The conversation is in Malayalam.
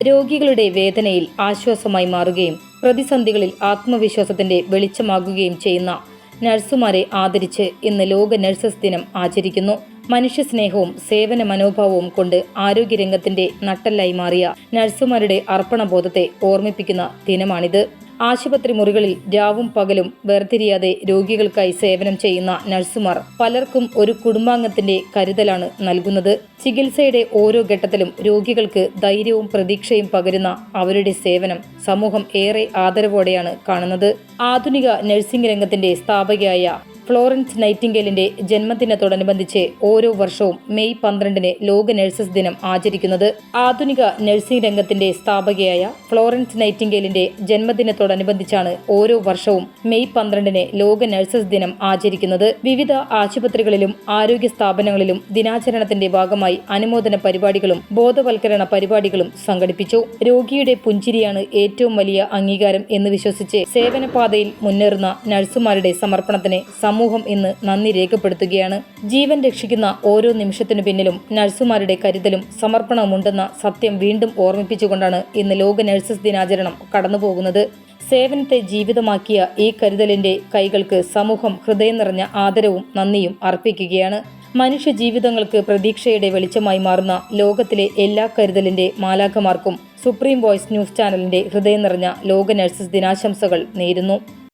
രോഗികളുടെ വേദനയിൽ ആശ്വാസമായി മാറുകയും പ്രതിസന്ധികളിൽ ആത്മവിശ്വാസത്തിന്റെ വെളിച്ചമാകുകയും ചെയ്യുന്ന നഴ്സുമാരെ ആദരിച്ച് ഇന്ന് ലോക നഴ്സസ് ദിനം ആചരിക്കുന്നു. മനുഷ്യസ്നേഹവും സേവന മനോഭാവവും കൊണ്ട് ആരോഗ്യരംഗത്തിന്റെ നട്ടെല്ലായി മാറിയ നഴ്സുമാരുടെ അർപ്പണബോധത്തെ ഓർമ്മിപ്പിക്കുന്ന ദിനമാണിത്. ആശുപത്രി മുറികളിൽ രാവും പകലും വേർതിരിയാതെ രോഗികൾക്കായി സേവനം ചെയ്യുന്ന നഴ്സുമാർ പലർക്കും ഒരു കുടുംബാംഗത്തിന്റെ കരുതലാണ് നൽകുന്നത്. ചികിത്സയുടെ ഓരോ ഘട്ടത്തിലും രോഗികൾക്ക് ധൈര്യവും പ്രതീക്ഷയും പകരുന്ന അവരുടെ സേവനം സമൂഹം ഏറെ ആദരവോടെയാണ് കാണുന്നത്. ആധുനിക നഴ്സിംഗ് രംഗത്തിന്റെ സ്ഥാപകയായ ഫ്ലോറൻസ് നൈറ്റിംഗേലിന്റെ ജന്മദിനത്തോടനുബന്ധിച്ച് ഓരോ വർഷവും മെയ് 12 ലോക നഴ്സസ് ദിനം ആചരിക്കുന്നത്. ആധുനിക നഴ്സിംഗ് രംഗത്തിന്റെ സ്ഥാപകയായ ഫ്ലോറൻസ് നൈറ്റിംഗേലിന്റെ ജന്മദിനത്തോടനുബന്ധിച്ചാണ് ഓരോ വർഷവും മെയ് 12 ലോക നഴ്സസ് ദിനം ആചരിക്കുന്നത്. വിവിധ ആശുപത്രികളിലും ആരോഗ്യ സ്ഥാപനങ്ങളിലും ദിനാചരണത്തിന്റെ ഭാഗമായി അനുമോദന പരിപാടികളും ബോധവൽക്കരണ പരിപാടികളും സംഘടിപ്പിച്ചു. രോഗിയുടെ പുഞ്ചിരിയാണ് ഏറ്റവും വലിയ അംഗീകാരം എന്ന് വിശ്വസിച്ച് സേവനപാതയിൽ മുന്നേറുന്ന നഴ്സുമാരുടെ സമർപ്പണത്തിന് സമൂഹം ഇന്ന് നന്ദി രേഖപ്പെടുത്തുകയാണ്. ജീവൻ രക്ഷിക്കുന്ന ഓരോ നിമിഷത്തിനു പിന്നിലും നഴ്സുമാരുടെ കരുതലും സമർപ്പണവുമുണ്ടെന്ന സത്യം വീണ്ടും ഓർമ്മിപ്പിച്ചുകൊണ്ടാണ് ഇന്ന് ലോക നഴ്സസ് ദിനാചരണം കടന്നുപോകുന്നത്. സേവനത്തെ ജീവിതമാക്കിയ ഈ കരുതലിന്റെ കൈകൾക്ക് സമൂഹം ഹൃദയം നിറഞ്ഞ ആദരവും നന്ദിയും അർപ്പിക്കുകയാണ്. മനുഷ്യ ജീവിതങ്ങൾക്ക് പ്രതീക്ഷയുടെ വെളിച്ചമായി മാറുന്ന ലോകത്തിലെ എല്ലാ കരുതലിന്റെ മാലാഖമാർക്കും സുപ്രീം വോയിസ് ന്യൂസ് ചാനലിന്റെ ഹൃദയം നിറഞ്ഞ ലോക നഴ്സസ് ദിനാശംസകൾ നേരുന്നു.